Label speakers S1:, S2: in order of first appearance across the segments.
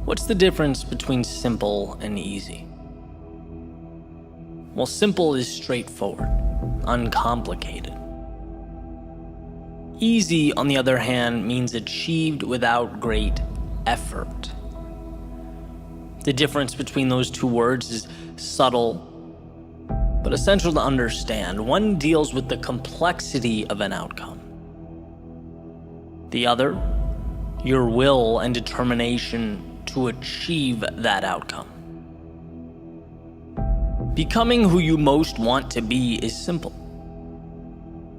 S1: What's the difference between simple and easy? Well, simple is straightforward, uncomplicated. Easy, on the other hand, means achieved without great effort. The difference between those two words is subtle, but essential to understand. One deals with the complexity of an outcome. The other, your will and determination to achieve that outcome. Becoming who you most want to be is simple.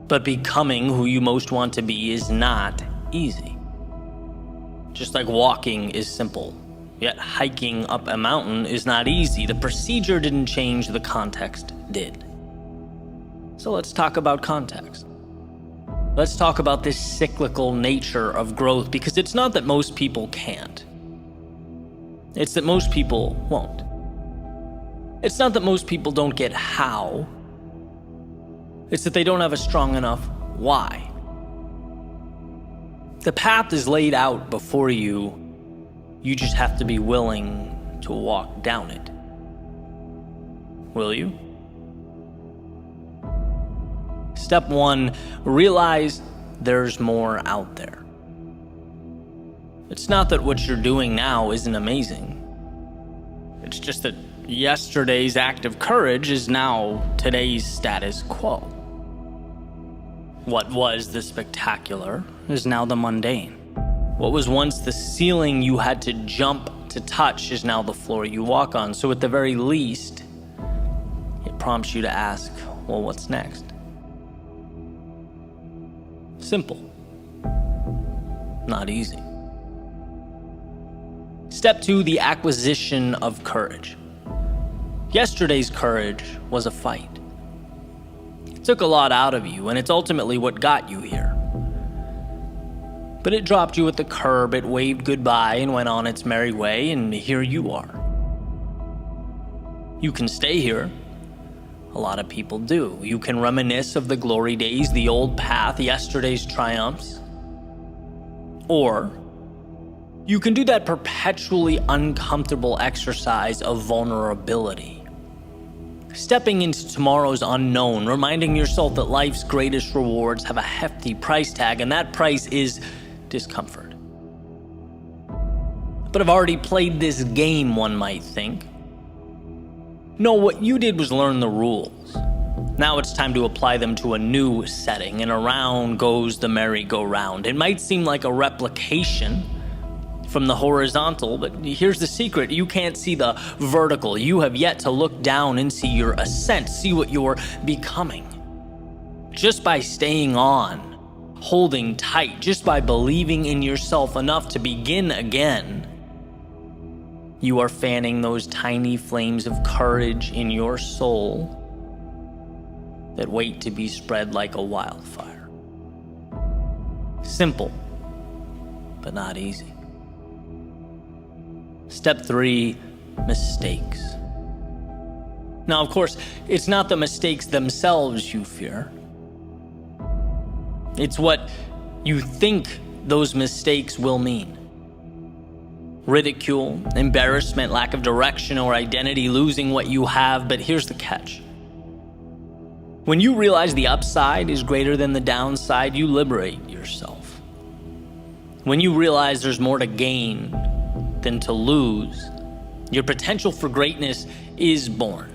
S1: But becoming who you most want to be is not easy. Just like walking is simple, yet hiking up a mountain is not easy. The procedure didn't change, the context did. So let's talk about context. Let's talk about this cyclical nature of growth, because it's not that most people can't. It's that most people won't. It's not that most people don't get how. It's that they don't have a strong enough why. The path is laid out before you. You just have to be willing to walk down it. Will you? Step 1, realize there's more out there. It's not that what you're doing now isn't amazing. It's just that yesterday's act of courage is now today's status quo. What was the spectacular is now the mundane. What was once the ceiling you had to jump to touch is now the floor you walk on. So at the very least, it prompts you to ask, well, what's next? Simple. Not easy. Step 2, the acquisition of courage. Yesterday's courage was a fight. It took a lot out of you, and it's ultimately what got you here. But it dropped you at the curb, it waved goodbye and went on its merry way, and here you are. You can stay here. A lot of people do. You can reminisce of the glory days, the old path, yesterday's triumphs. Or you can do that perpetually uncomfortable exercise of vulnerability. Stepping into tomorrow's unknown, reminding yourself that life's greatest rewards have a hefty price tag, and that price is discomfort. But I've already played this game, one might think. No, what you did was learn the rules. Now it's time to apply them to a new setting, and around goes the merry-go-round. It might seem like a replication from the horizontal, but here's the secret. You can't see the vertical. You have yet to look down and see your ascent, see what you're becoming. Just by staying on, holding tight, just by believing in yourself enough to begin again, you are fanning those tiny flames of courage in your soul that wait to be spread like a wildfire. Simple, but not easy. Step 3, mistakes. Now, of course, it's not the mistakes themselves you fear. It's what you think those mistakes will mean. Ridicule, embarrassment, lack of direction or identity, losing what you have. But here's the catch. When you realize the upside is greater than the downside, you liberate yourself. When you realize there's more to gain than to lose, your potential for greatness is born.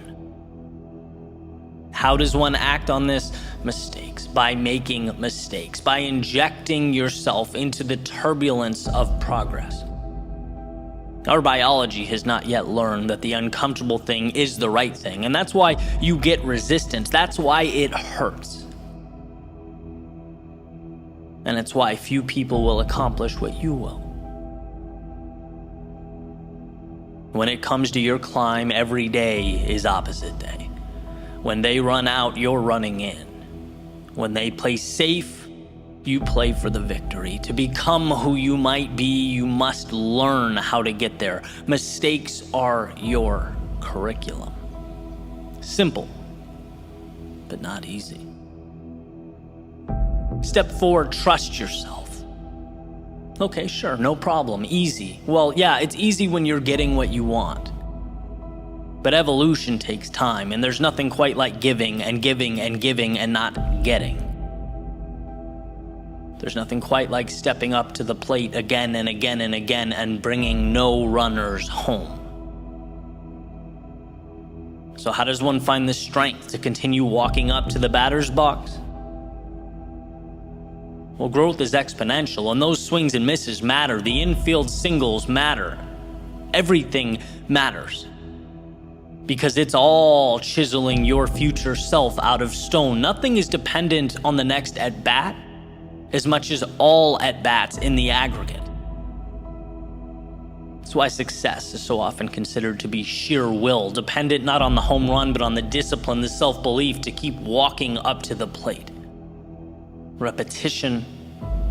S1: How does one act on this? Mistakes. By making mistakes. By injecting yourself into the turbulence of progress. Our biology has not yet learned that the uncomfortable thing is the right thing, and that's why you get resistance. That's why it hurts. And it's why few people will accomplish what you will. When it comes to your climb, every day is opposite day. When they run out, you're running in. When they play safe, you play for the victory. To become who you might be, you must learn how to get there. Mistakes are your curriculum. Simple, but not easy. Step 4, trust yourself. Okay, sure, no problem, easy. Well, yeah, it's easy when you're getting what you want. But evolution takes time, and there's nothing quite like giving and giving and giving and not getting. There's nothing quite like stepping up to the plate again and again and again and bringing no runners home. So how does one find the strength to continue walking up to the batter's box? Well, growth is exponential, and those swings and misses matter. The infield singles matter. Everything matters. Because it's all chiseling your future self out of stone. Nothing is dependent on the next at-bat as much as all at-bats in the aggregate. That's why success is so often considered to be sheer will, dependent not on the home run, but on the discipline, the self-belief to keep walking up to the plate. Repetition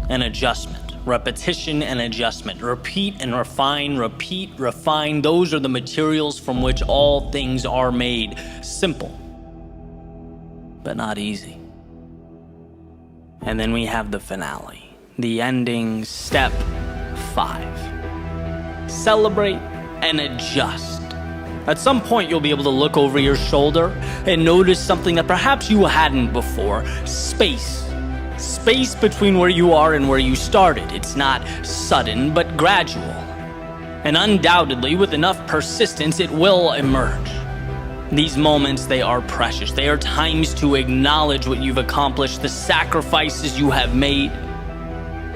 S1: and adjustment. Repetition and adjustment. Repeat and refine, repeat, refine. Those are the materials from which all things are made. Simple, but not easy. And then we have the finale, the ending, step 5. Celebrate and adjust. At some point, you'll be able to look over your shoulder and notice something that perhaps you hadn't before. Space. Space between where you are and where you started. It's not sudden, but gradual. And undoubtedly, with enough persistence, it will emerge. These moments, they are precious. They are times to acknowledge what you've accomplished, the sacrifices you have made.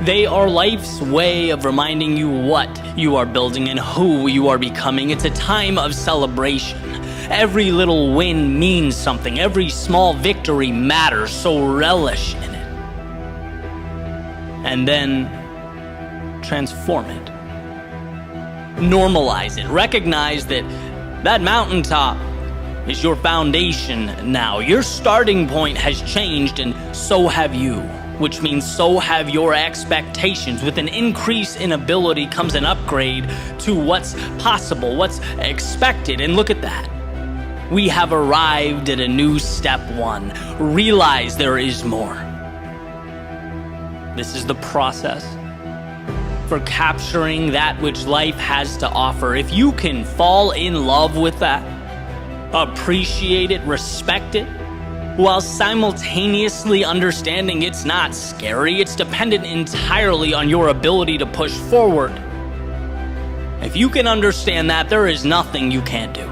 S1: They are life's way of reminding you what you are building and who you are becoming. It's a time of celebration. Every little win means something. Every small victory matters, so relish in it. And then transform it. Normalize it. Recognize that mountaintop is your foundation now. Your starting point has changed, and so have you, which means so have your expectations. With an increase in ability comes an upgrade to what's possible, what's expected, and look at that. We have arrived at a new step 1. Realize there is more. This is the process for capturing that which life has to offer. If you can fall in love with that, appreciate it, respect it, while simultaneously understanding it's not scary, it's dependent entirely on your ability to push forward. If you can understand that, there is nothing you can't do.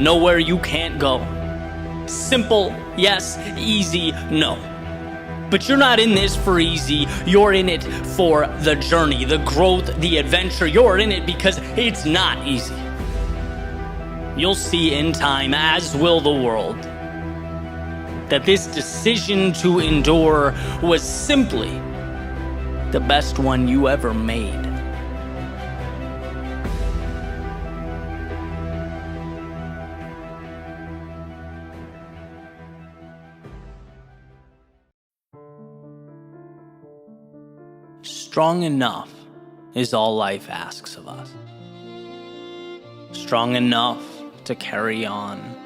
S1: Nowhere you can't go. Simple, yes. Easy, no. But you're not in this for easy. You're in it for the journey, the growth, the adventure. You're in it because it's not easy. You'll see in time, as will the world, that this decision to endure was simply the best one you ever made. Strong enough is all life asks of us. Strong enough to carry on.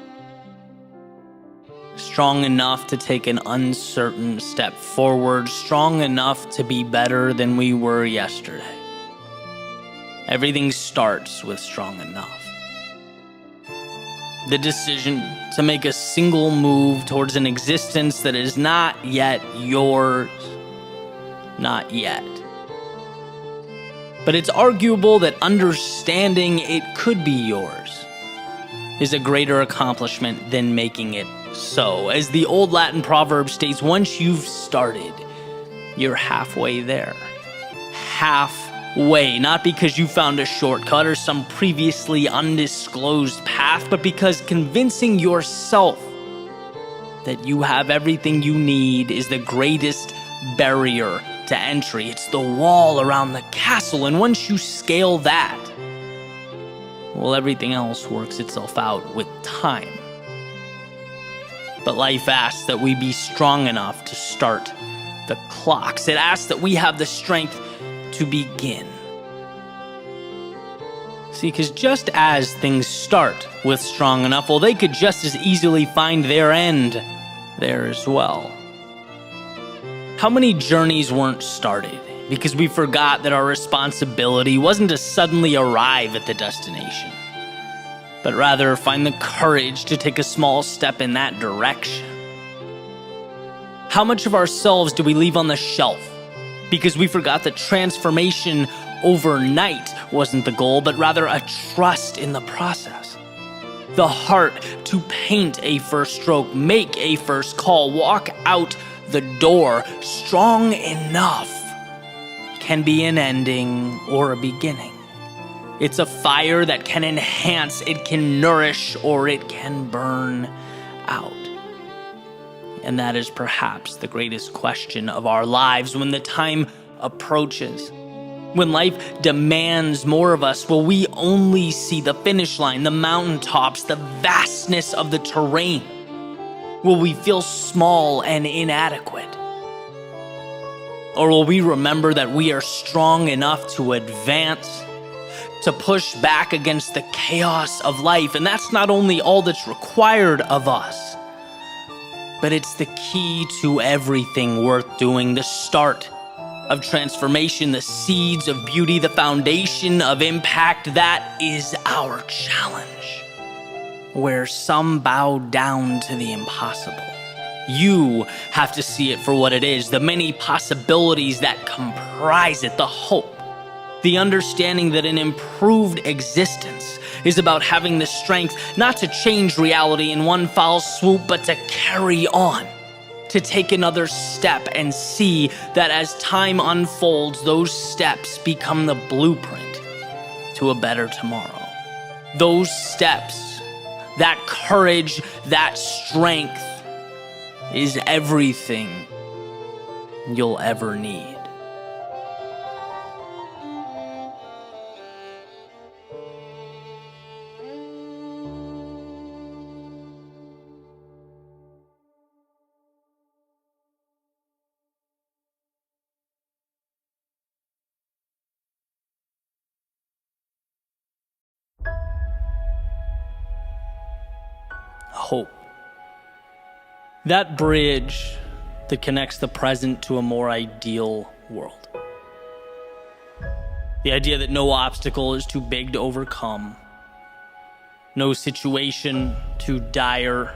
S1: Strong enough to take an uncertain step forward. Strong enough to be better than we were yesterday. Everything starts with strong enough. The decision to make a single move towards an existence that is not yet yours. Not yet. But it's arguable that understanding it could be yours is a greater accomplishment than making it so. As the old Latin proverb states, once you've started, you're halfway there. Halfway, not because you found a shortcut or some previously undisclosed path, but because convincing yourself that you have everything you need is the greatest barrier to entry. It's the wall around the castle, and once you scale that, well, everything else works itself out with time. But life asks that we be strong enough to start the clocks. It asks that we have the strength to begin. See, because just as things start with strong enough, well, they could just as easily find their end there as well. How many journeys weren't started because we forgot that our responsibility wasn't to suddenly arrive at the destination, but rather find the courage to take a small step in that direction. How much of ourselves do we leave on the shelf because we forgot that transformation overnight wasn't the goal, but rather a trust in the process? The heart to paint a first stroke, make a first call, walk out the door strong enough can be an ending or a beginning. It's a fire that can enhance, it can nourish, or it can burn out. And that is perhaps the greatest question of our lives when the time approaches. When life demands more of us, will we only see the finish line, the mountaintops, the vastness of the terrain? Will we feel small and inadequate? Or will we remember that we are strong enough to advance, to push back against the chaos of life? And that's not only all that's required of us, but it's the key to everything worth doing, the start of transformation, the seeds of beauty, the foundation of impact. That is our challenge, where some bow down to the impossible. You have to see it for what it is, the many possibilities that comprise it, the hope, the understanding that an improved existence is about having the strength not to change reality in one foul swoop, but to carry on, to take another step and see that as time unfolds, those steps become the blueprint to a better tomorrow. Those steps, that courage, that strength is everything you'll ever need. Hope. That bridge that connects the present to a more ideal world. The idea that no obstacle is too big to overcome, no situation too dire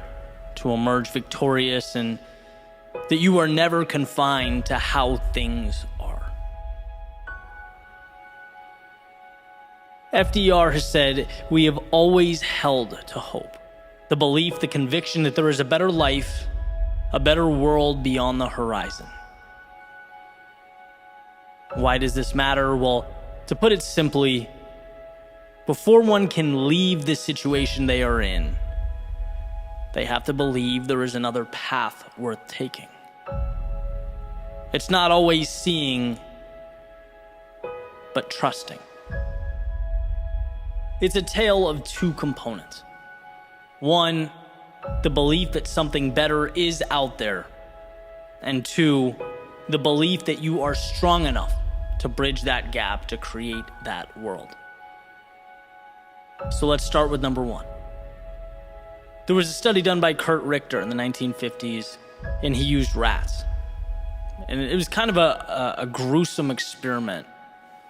S1: to emerge victorious, and that you are never confined to how things are. FDR has said, we have always held to hope. The belief, the conviction that there is a better life, a better world beyond the horizon. Why does this matter? Well, to put it simply, before one can leave the situation they are in, they have to believe there is another path worth taking. It's not always seeing, but trusting. It's a tale of two components. One, the belief that something better is out there. And two, the belief that you are strong enough to bridge that gap to create that world. So let's start with number one. There was a study done by Kurt Richter in the 1950s, and he used rats. And it was kind of a gruesome experiment,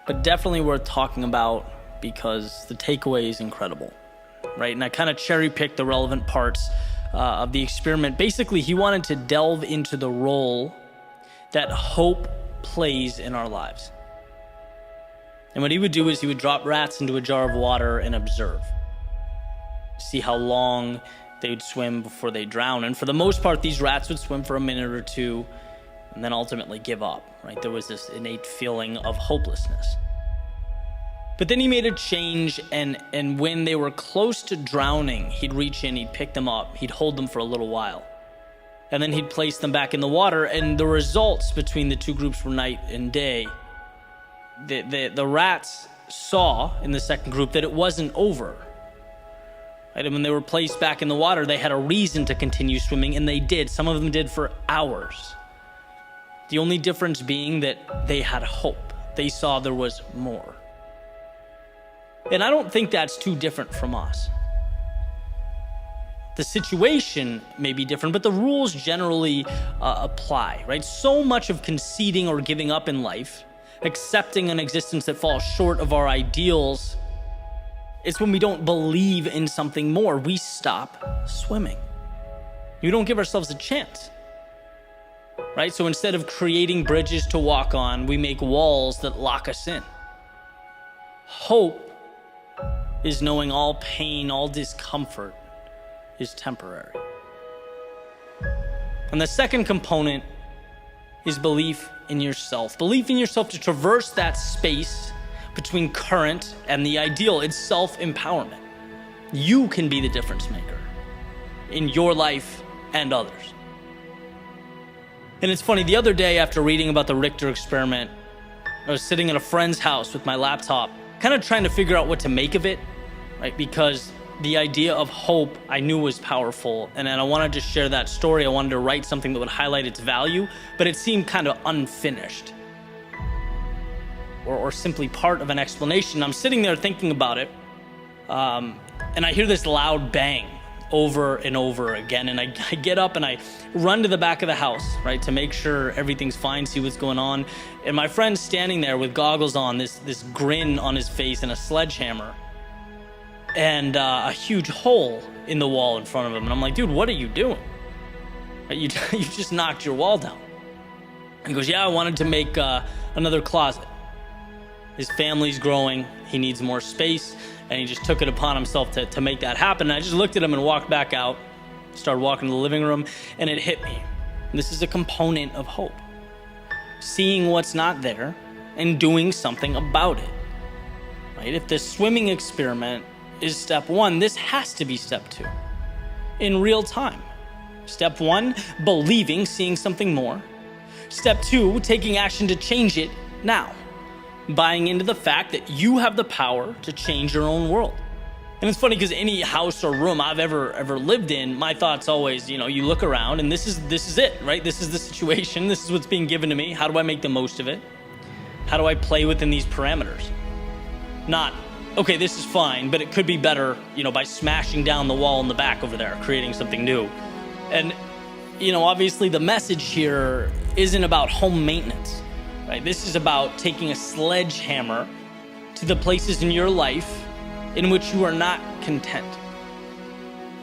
S1: but definitely worth talking about because the takeaway is incredible. Right? And I kind of cherry-picked the relevant parts of the experiment. Basically, he wanted to delve into the role that hope plays in our lives. And what he would do is he would drop rats into a jar of water and observe. See how long they would swim before they drown. And for the most part, these rats would swim for a minute or two and then ultimately give up. Right? There was this innate feeling of hopelessness. But then he made a change, and when they were close to drowning, he'd reach in, he'd pick them up, he'd hold them for a little while. And then he'd place them back in the water, and the results between the two groups were night and day. The rats saw in the second group that it wasn't over. Right? And when they were placed back in the water, they had a reason to continue swimming, and they did. Some of them did for hours. The only difference being that they had hope. They saw there was more. And I don't think that's too different from us. The situation may be different, but the rules generally apply, right? So much of conceding or giving up in life accepting an existence that falls short of our ideals, it's when we don't believe in something more. We stop swimming. We don't give ourselves a chance, right? So instead of creating bridges to walk on, we make walls that lock us in. Hope is knowing all pain, all discomfort is temporary. And the second component is belief in yourself. Belief in yourself to traverse that space between current and the ideal. It's self-empowerment. You can be the difference maker in your life and others. And it's funny, the other day after reading about the Richter experiment, I was sitting in a friend's house with my laptop, kind of trying to figure out what to make of it, right? Because the idea of hope I knew was powerful, and then I wanted to share that story. I wanted to write something that would highlight its value, but it seemed kind of unfinished or simply part of an explanation. I'm sitting there thinking about it, and I hear this loud bang over and over again, and I get up and I run to the back of the house, right, to make sure everything's fine, see what's going on. And my friend's standing there with goggles on, this grin on his face and a sledgehammer, and a huge hole in the wall in front of him. And I'm like, dude, what are you doing? You just knocked your wall down. And he goes, yeah, I wanted to make another closet. His family's growing, he needs more space, and he just took it upon himself to make that happen. And I just looked at him and walked back out, started walking to the living room, and it hit me. This is a component of hope. Seeing what's not there and doing something about it, right? If the swimming experiment is step one, this has to be step two, in real time. Step one, believing, seeing something more. Step two, taking action to change it now, buying into the fact that you have the power to change your own world. And it's funny because any house or room I've ever lived in, my thoughts always, you look around and this is it, right? This is the situation. This is what's being given to me. How do I make the most of it? How do I play within these parameters? Not, okay, this is fine, but it could be better, by smashing down the wall in the back over there, creating something new. And, obviously the message here isn't about home maintenance, right? This is about taking a sledgehammer to the places in your life in which you are not content,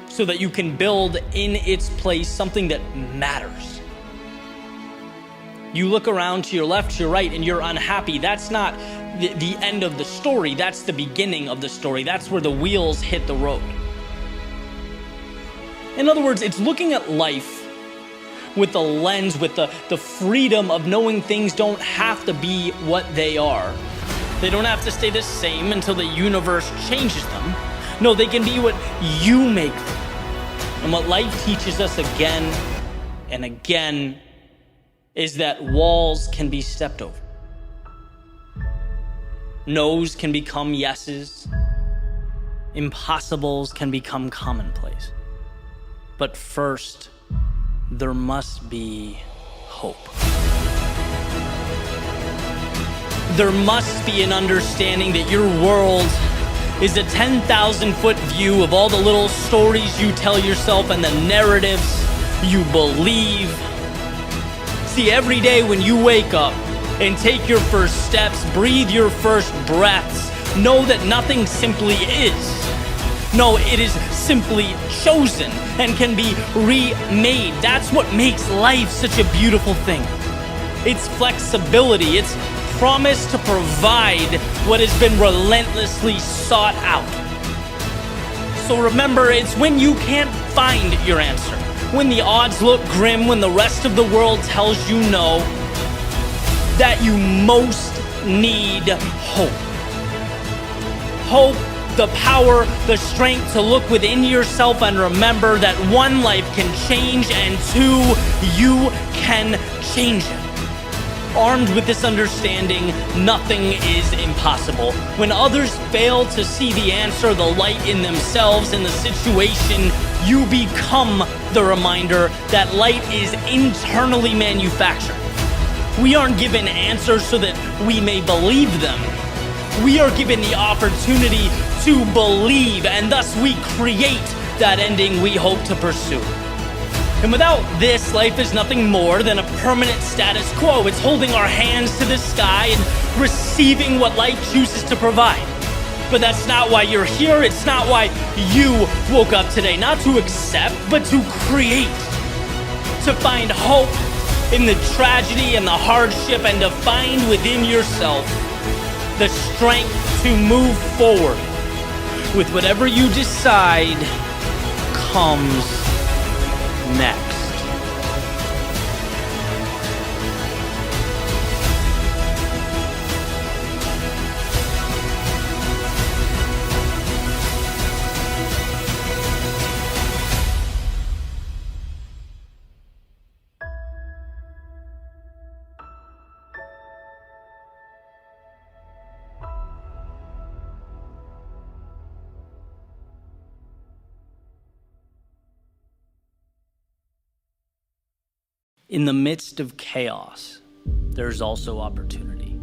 S1: so that you can build in its place something that matters. You look around to your left, to your right, and you're unhappy. That's not the end of the story. That's the beginning of the story. That's where the wheels hit the road. In other words, it's looking at life with the lens, with the freedom of knowing things don't have to be what they are. They don't have to stay the same until the universe changes them. No, they can be what you make them. And what life teaches us again and again is that walls can be stepped over. No's can become yeses. Impossibles can become commonplace. But first, there must be hope. There must be an understanding that your world is a 10,000-foot view of all the little stories you tell yourself and the narratives you believe. See, every day when you wake up and take your first steps, breathe your first breaths, know that nothing simply is. No, it is simply chosen and can be remade. That's what makes life such a beautiful thing. It's flexibility. It's promise to provide what has been relentlessly sought out. So remember, it's when you can't find your answer, when the odds look grim, when the rest of the world tells you no, that you most need hope. Hope, the power, the strength to look within yourself and remember that one life can change and two, you can change it. Armed with this understanding, nothing is impossible. When others fail to see the answer, the light in themselves, in the situation, you become the reminder that light is internally manufactured. We aren't given answers so that we may believe them. We are given the opportunity to believe, and thus we create that ending we hope to pursue. And without this, life is nothing more than a permanent status quo. It's holding our hands to the sky and receiving what life chooses to provide. But that's not why you're here. It's not why you woke up today. Not to accept, but to create. To find hope in the tragedy and the hardship, and to find within yourself the strength to move forward with whatever you decide comes next. In the midst of chaos, there's also opportunity.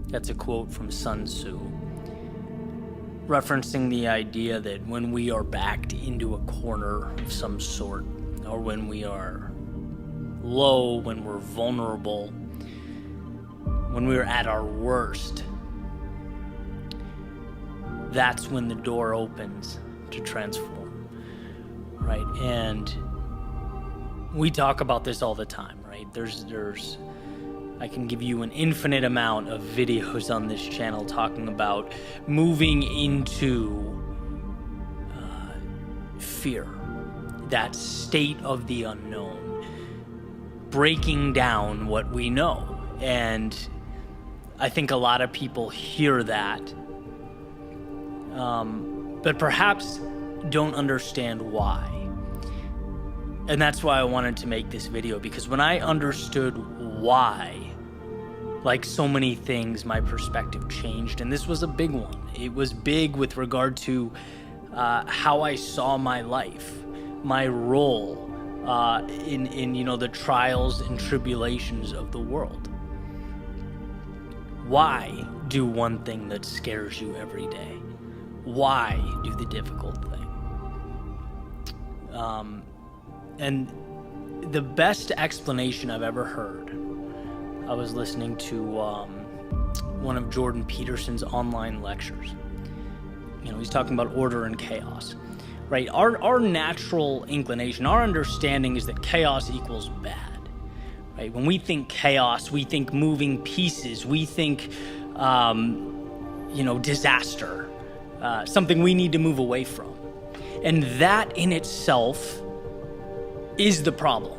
S1: That's a quote from Sun Tzu, referencing the idea that when we are backed into a corner of some sort, or when we are low, when we're vulnerable, when we're at our worst, that's when the door opens to transform, right? And we talk about this all the time, right? I can give you an infinite amount of videos on this channel talking about moving into fear, that state of the unknown, breaking down what we know. And I think a lot of people hear that, but perhaps don't understand why. And that's why I wanted to make this video, because when I understood why, like so many things, my perspective changed, and this was a big one. It was big with regard to how I saw my life, my role in the trials and tribulations of the world. Why do one thing that scares you every day? Why do the difficult thing? And the best explanation I've ever heard, I was listening to one of Jordan Peterson's online lectures. He's talking about order and chaos, right? Our natural inclination, our understanding is that chaos equals bad, right? When we think chaos, we think moving pieces, we think, disaster, something we need to move away from. And that in itself is the problem.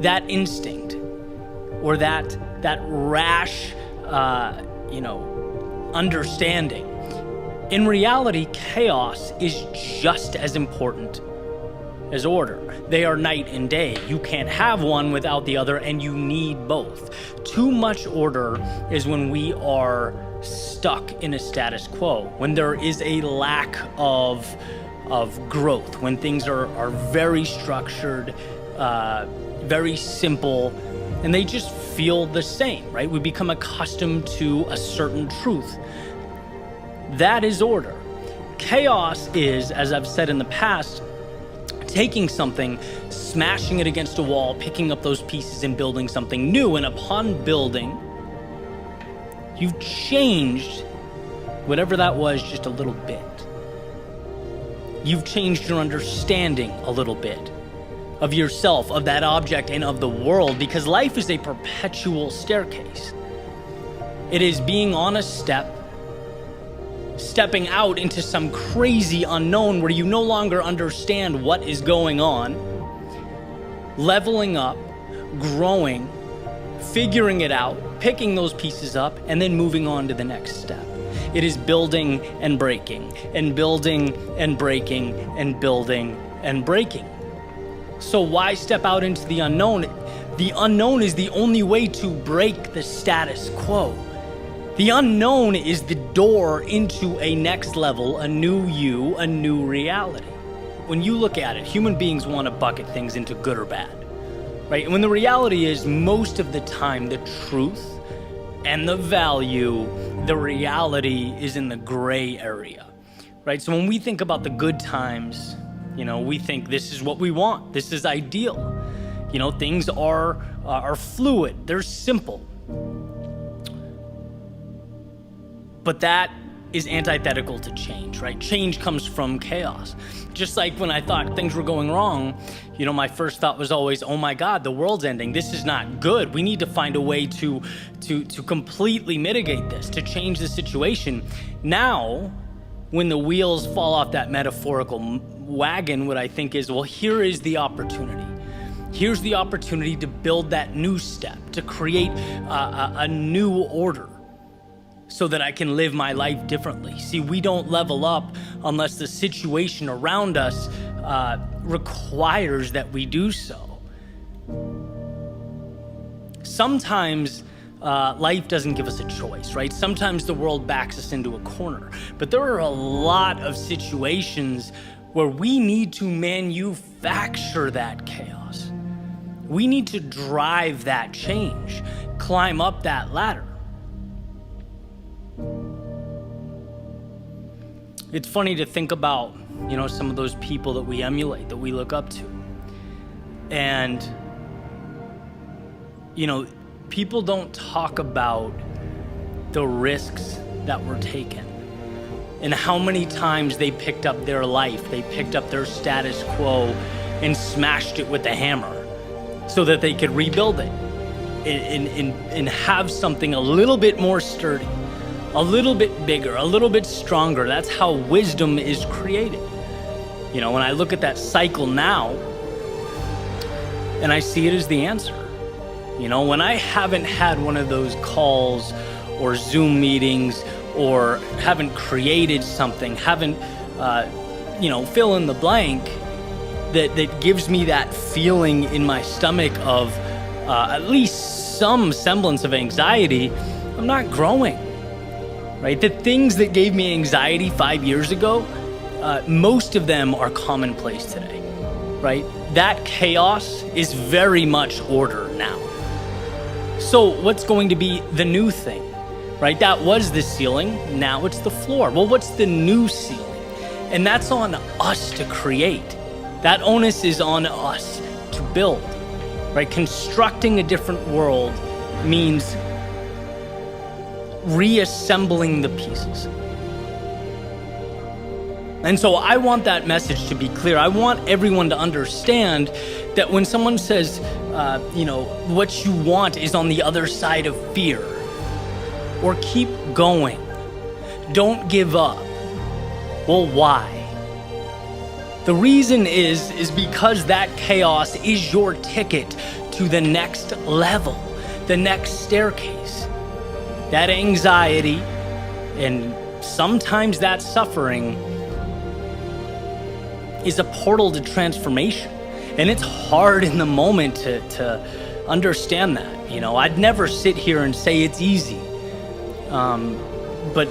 S1: That instinct, or that rash, understanding. In reality, chaos is just as important as order. They are night and day. You can't have one without the other, and you need both. Too much order is when we are stuck in a status quo, when there is a lack of growth, when things are very structured, very simple, and they just feel the same, right? We become accustomed to a certain truth. That is order. Chaos is, as I've said in the past, taking something, smashing it against a wall, picking up those pieces and building something new. And upon building, you've changed whatever that was just a little bit. You've changed your understanding a little bit of yourself, of that object, and of the world, because life is a perpetual staircase. It is being on a step, stepping out into some crazy unknown where you no longer understand what is going on, leveling up, growing, figuring it out, picking those pieces up, and then moving on to the next step. It is building and breaking, and building and breaking, and building and breaking. So why step out into the unknown? The unknown is the only way to break the status quo. The unknown is the door into a next level, a new you, a new reality. When you look at it, human beings want to bucket things into good or bad, right? And when the reality is, most of the time, the truth and the value, the reality is in the gray area, right? So when we think about the good times We think this is what we want. This is ideal. Things are fluid. They're simple. But that is antithetical to change, right? Change comes from chaos. Just like when I thought things were going wrong, my first thought was always, oh my God, the world's ending. This is not good. We need to find a way to completely mitigate this, to change the situation. Now, when the wheels fall off that metaphorical wagon, what I think is, well, here is the opportunity. Here's the opportunity to build that new step, to create a new order, so that I can live my life differently. See, we don't level up unless the situation around us requires that we do so. Sometimes life doesn't give us a choice, right? Sometimes the world backs us into a corner. But there are a lot of situations where we need to manufacture that chaos. We need to drive that change, climb up that ladder. It's funny to think about, some of those people that we emulate, that we look up to. And, people don't talk about the risks that were taken and how many times they picked up their life, they picked up their status quo and smashed it with a hammer so that they could rebuild it and have something a little bit more sturdy, a little bit bigger, a little bit stronger. That's how wisdom is created. When I look at that cycle now, and I see it as the answer. When I haven't had one of those calls or Zoom meetings or haven't created something, haven't, fill in the blank, that gives me that feeling in my stomach of at least some semblance of anxiety, I'm not growing. Right? The things that gave me anxiety 5 years ago, most of them are commonplace today, right? That chaos is very much order now. So what's going to be the new thing, right? That was the ceiling, now it's the floor. Well, what's the new ceiling? And that's on us to create. That onus is on us to build, right? Constructing a different world means reassembling the pieces. And so I want that message to be clear. I want everyone to understand that when someone says, what you want is on the other side of fear, or keep going, don't give up. Well, why? The reason is because that chaos is your ticket to the next level, the next staircase. That anxiety and sometimes that suffering is a portal to transformation. And it's hard in the moment to understand that. I'd never sit here and say it's easy. But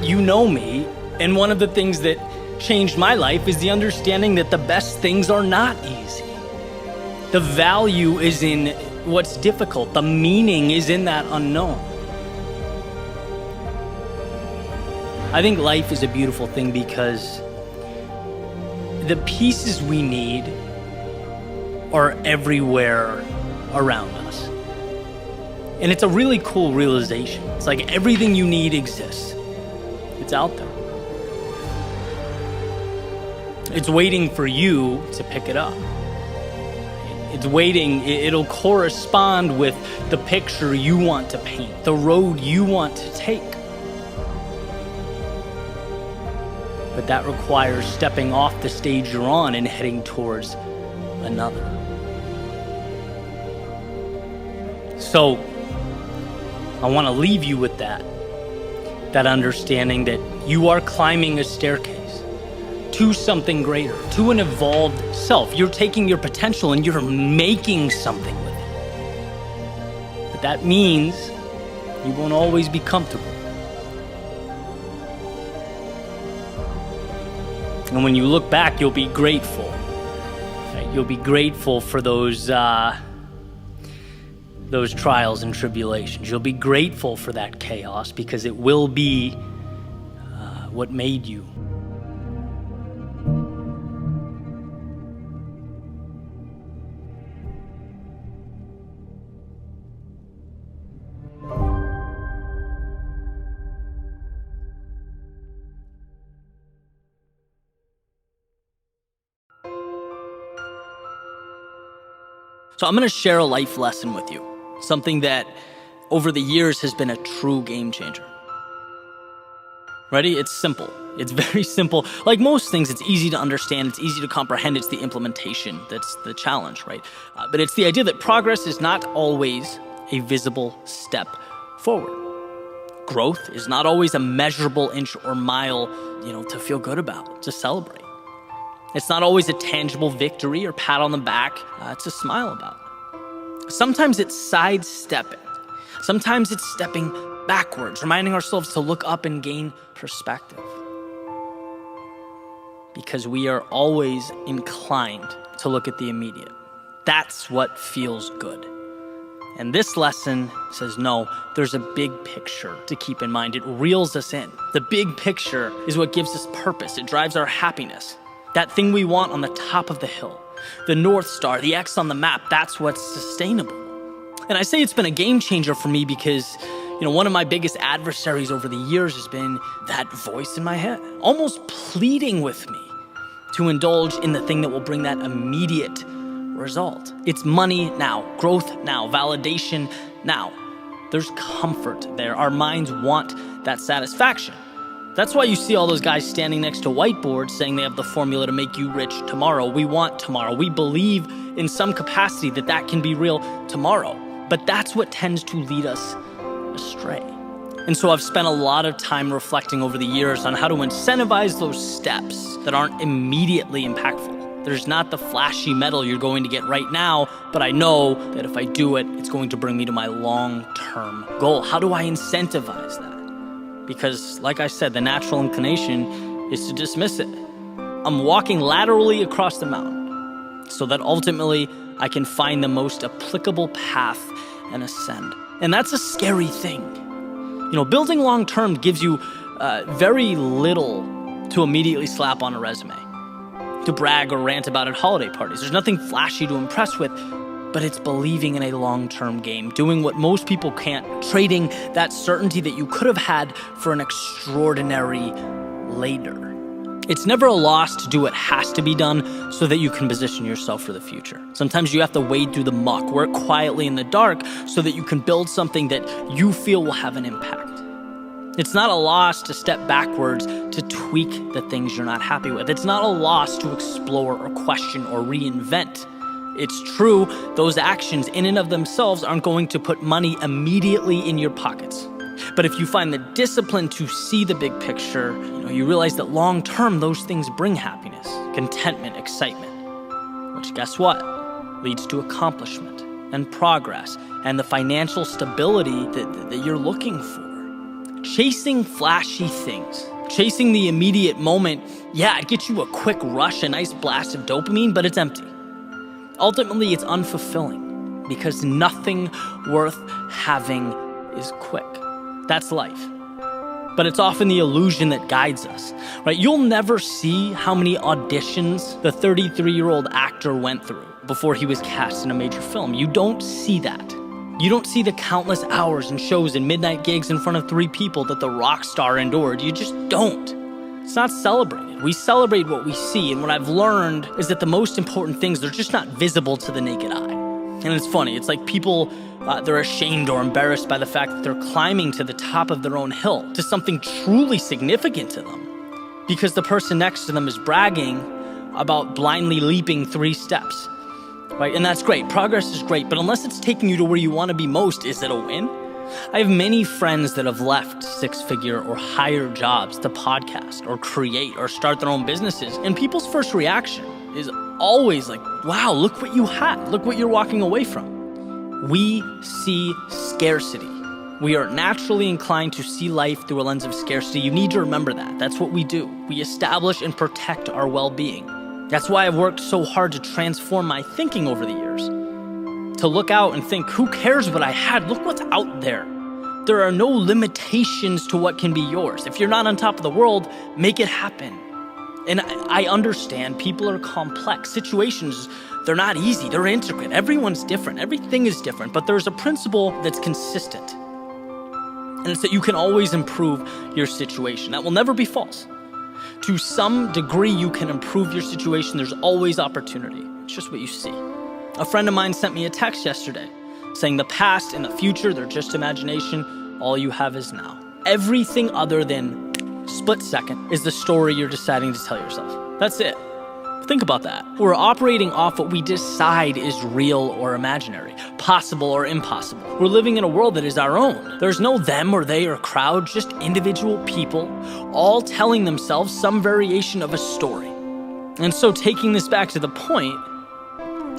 S1: me, and one of the things that changed my life is the understanding that the best things are not easy. The value is in what's difficult. The meaning is in that unknown. I think life is a beautiful thing because the pieces we need are everywhere around us. And it's a really cool realization. It's like everything you need exists. It's out there. It's waiting for you to pick it up. It's waiting, it'll correspond with the picture you want to paint, the road you want to take. But that requires stepping off the stage you're on and heading towards another. So, I want to leave you with that understanding that you are climbing a staircase to something greater, to an evolved self. You're taking your potential and you're making something with it. But that means you won't always be comfortable. And when you look back, you'll be grateful. Right? You'll be grateful for those trials and tribulations. You'll be grateful for that chaos because it will be what made you. So I'm going to share a life lesson with you, something that over the years has been a true game changer. Ready? It's simple. It's very simple. Like most things, it's easy to understand. It's easy to comprehend. It's the implementation that's the challenge, right? But it's the idea that progress is not always a visible step forward. Growth is not always a measurable inch or mile, to feel good about, to celebrate. It's not always a tangible victory or pat on the back to smile about. Sometimes it's sidestepping. Sometimes it's stepping backwards, reminding ourselves to look up and gain perspective. Because we are always inclined to look at the immediate. That's what feels good. And this lesson says, no, there's a big picture to keep in mind. It reels us in. The big picture is what gives us purpose. It drives our happiness. That thing we want on the top of the hill, the North Star, the X on the map, that's what's sustainable. And I say it's been a game changer for me because, one of my biggest adversaries over the years has been that voice in my head, almost pleading with me to indulge in the thing that will bring that immediate result. It's money now, growth now, validation now. There's comfort there. Our minds want that satisfaction. That's why you see all those guys standing next to whiteboards saying they have the formula to make you rich tomorrow. We want tomorrow. We believe in some capacity that can be real tomorrow. But that's what tends to lead us astray. And so I've spent a lot of time reflecting over the years on how to incentivize those steps that aren't immediately impactful. There's not the flashy medal you're going to get right now, but I know that if I do it, it's going to bring me to my long-term goal. How do I incentivize that? Because, like I said, the natural inclination is to dismiss it. I'm walking laterally across the mountain so that ultimately I can find the most applicable path and ascend. And that's a scary thing. Building long-term gives you very little to immediately slap on a resume, to brag or rant about at holiday parties. There's nothing flashy to impress with, but it's believing in a long-term game, doing what most people can't, trading that certainty that you could have had for an extraordinary later. It's never a loss to do what has to be done so that you can position yourself for the future. Sometimes you have to wade through the muck, work quietly in the dark so that you can build something that you feel will have an impact. It's not a loss to step backwards to tweak the things you're not happy with. It's not a loss to explore or question or reinvent. It's true, those actions in and of themselves aren't going to put money immediately in your pockets. But if you find the discipline to see the big picture, you realize that long term, those things bring happiness, contentment, excitement, which guess what? Leads to accomplishment and progress and the financial stability that you're looking for. Chasing flashy things, chasing the immediate moment, it gets you a quick rush, a nice blast of dopamine, but it's empty. Ultimately, it's unfulfilling because nothing worth having is quick. That's life. But it's often the illusion that guides us, right? You'll never see how many auditions the 33-year-old actor went through before he was cast in a major film. You don't see that. You don't see the countless hours and shows and midnight gigs in front of 3 people that the rock star endured. You just don't. It's not celebrated. We celebrate what we see, and what I've learned is that the most important things, they're just not visible to the naked eye. And it's funny, it's like people, they're ashamed or embarrassed by the fact that they're climbing to the top of their own hill, to something truly significant to them, because the person next to them is bragging about blindly leaping 3 steps, right? And that's great. Progress is great, but unless it's taking you to where you want to be most, is it a win? I have many friends that have left 6-figure or higher jobs to podcast or create or start their own businesses, and people's first reaction is always like, wow, look what you had. Look what you're walking away from. We see scarcity. We are naturally inclined to see life through a lens of scarcity. You need to remember that. That's what we do. We establish and protect our well-being. That's why I've worked so hard to transform my thinking over the years. To look out and think, who cares what I had? Look what's out there. There are no limitations to what can be yours. If you're not on top of the world, make it happen. And I understand people are complex. Situations, they're not easy. They're intricate. Everyone's different. Everything is different. But there's a principle that's consistent. And it's that you can always improve your situation. That will never be false. To some degree, you can improve your situation. There's always opportunity. It's just what you see. A friend of mine sent me a text yesterday saying the past and the future, they're just imagination. All you have is now. Everything other than split second is the story you're deciding to tell yourself. That's it. Think about that. We're operating off what we decide is real or imaginary, possible or impossible. We're living in a world that is our own. There's no them or they or crowd, just individual people, all telling themselves some variation of a story. And so taking this back to the point,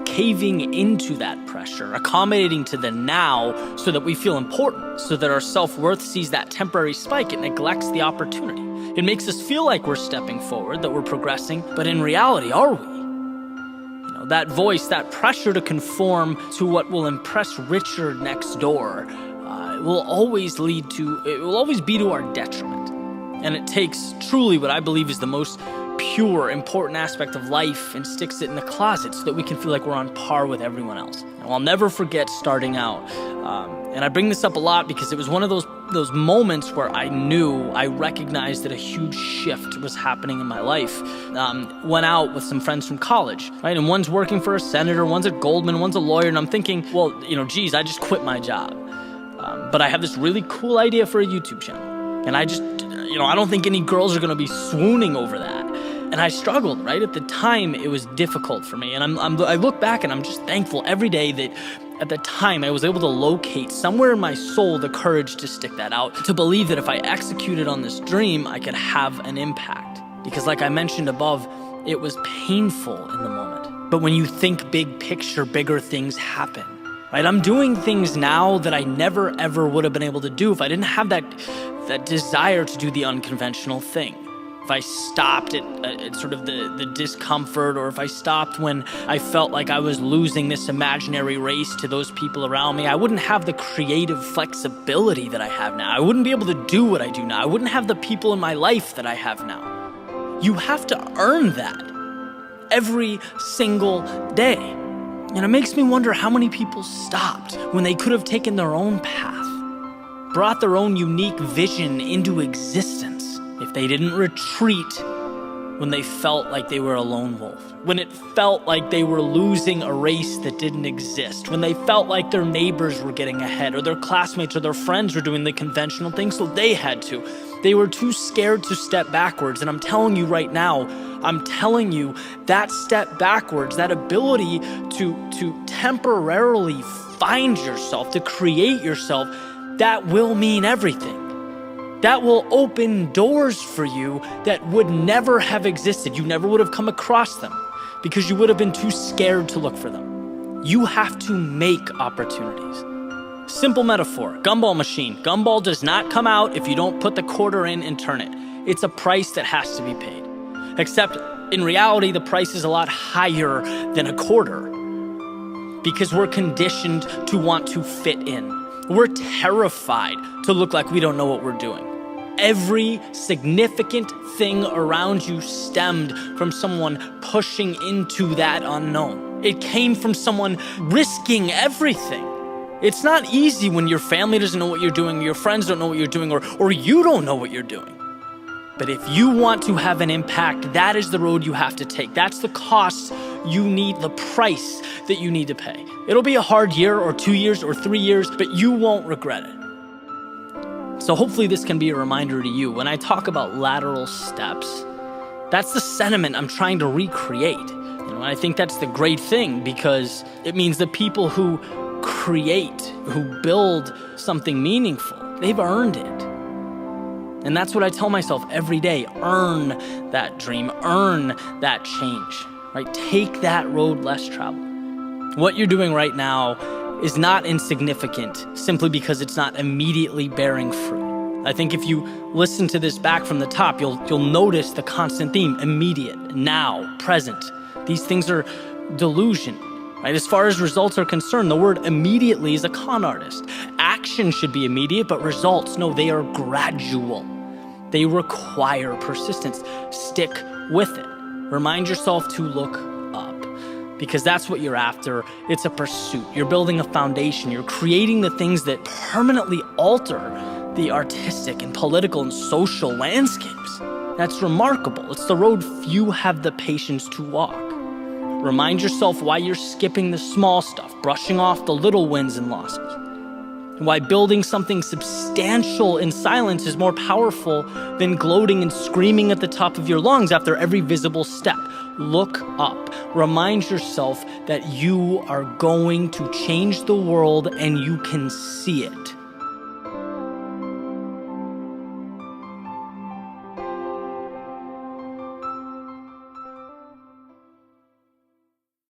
S1: caving into that pressure, accommodating to the now so that we feel important, so that our self-worth sees that temporary spike, it neglects the opportunity. It makes us feel like we're stepping forward, that we're progressing, but in reality, are we? That voice, that pressure to conform to what will impress Richard next door, it will always be to our detriment. And it takes truly what I believe is the most pure, important aspect of life and sticks it in the closet so that we can feel like we're on par with everyone else. Now, I'll never forget starting out, and I bring this up a lot because it was one of those moments where I recognized that a huge shift was happening in my life. Went out with some friends from college, right? And one's working for a senator, one's at Goldman, one's a lawyer, and I'm thinking, well, geez, I just quit my job. But I have this really cool idea for a YouTube channel. And I just, I don't think any girls are gonna be swooning over that. And I struggled, right? At the time, it was difficult for me. And I look back and I'm just thankful every day that at the time I was able to locate somewhere in my soul the courage to stick that out, to believe that if I executed on this dream, I could have an impact. Because like I mentioned above, it was painful in the moment. But when you think big picture, bigger things happen, right? I'm doing things now that I never ever would have been able to do if I didn't have that desire to do the unconventional thing. If I stopped at sort of the discomfort, or if I stopped when I felt like I was losing this imaginary race to those people around me, I wouldn't have the creative flexibility that I have now. I wouldn't be able to do what I do now. I wouldn't have the people in my life that I have now. You have to earn that every single day. And it makes me wonder how many people stopped when they could have taken their own path, brought their own unique vision into existence. If they didn't retreat when they felt like they were a lone wolf, when it felt like they were losing a race that didn't exist, when they felt like their neighbors were getting ahead, or their classmates or their friends were doing the conventional thing, so they had to. They were too scared to step backwards. And I'm telling you right now, that step backwards, that ability to temporarily find yourself, to create yourself, that will mean everything. That will open doors for you that would never have existed. You never would have come across them because you would have been too scared to look for them. You have to make opportunities. Simple metaphor, gumball machine. Gumball does not come out if you don't put the quarter in and turn it. It's a price that has to be paid. Except in reality, the price is a lot higher than a quarter because we're conditioned to want to fit in. We're terrified to look like we don't know what we're doing. Every significant thing around you stemmed from someone pushing into that unknown. It came from someone risking everything. It's not easy when your family doesn't know what you're doing, your friends don't know what you're doing, or you don't know what you're doing. But if you want to have an impact, that is the road you have to take. That's the cost you need, the price that you need to pay. It'll be a hard year or 2 years or 3 years, but you won't regret it. So hopefully this can be a reminder to you. When I talk about lateral steps, that's the sentiment I'm trying to recreate. And I think that's the great thing, because it means the people who create, who build something meaningful, they've earned it. And that's what I tell myself every day. Earn that dream, earn that change, right? Take that road less traveled. What you're doing right now is not insignificant simply because it's not immediately bearing fruit. I think if you listen to this back from the top, you'll notice the constant theme: immediate, now, present. These things are delusion, right? As far as results are concerned, the word immediately is a con artist. Action should be immediate, but results, no, they are gradual. They require persistence. Stick with it. Remind yourself to look up, because that's what you're after. It's a pursuit. You're building a foundation. You're creating the things that permanently alter the artistic and political and social landscapes. That's remarkable. It's the road few have the patience to walk. Remind yourself why you're skipping the small stuff, brushing off the little wins and losses. Why building something substantial in silence is more powerful than gloating and screaming at the top of your lungs after every visible step. Look up. Remind yourself that you are going to change the world and you can see it.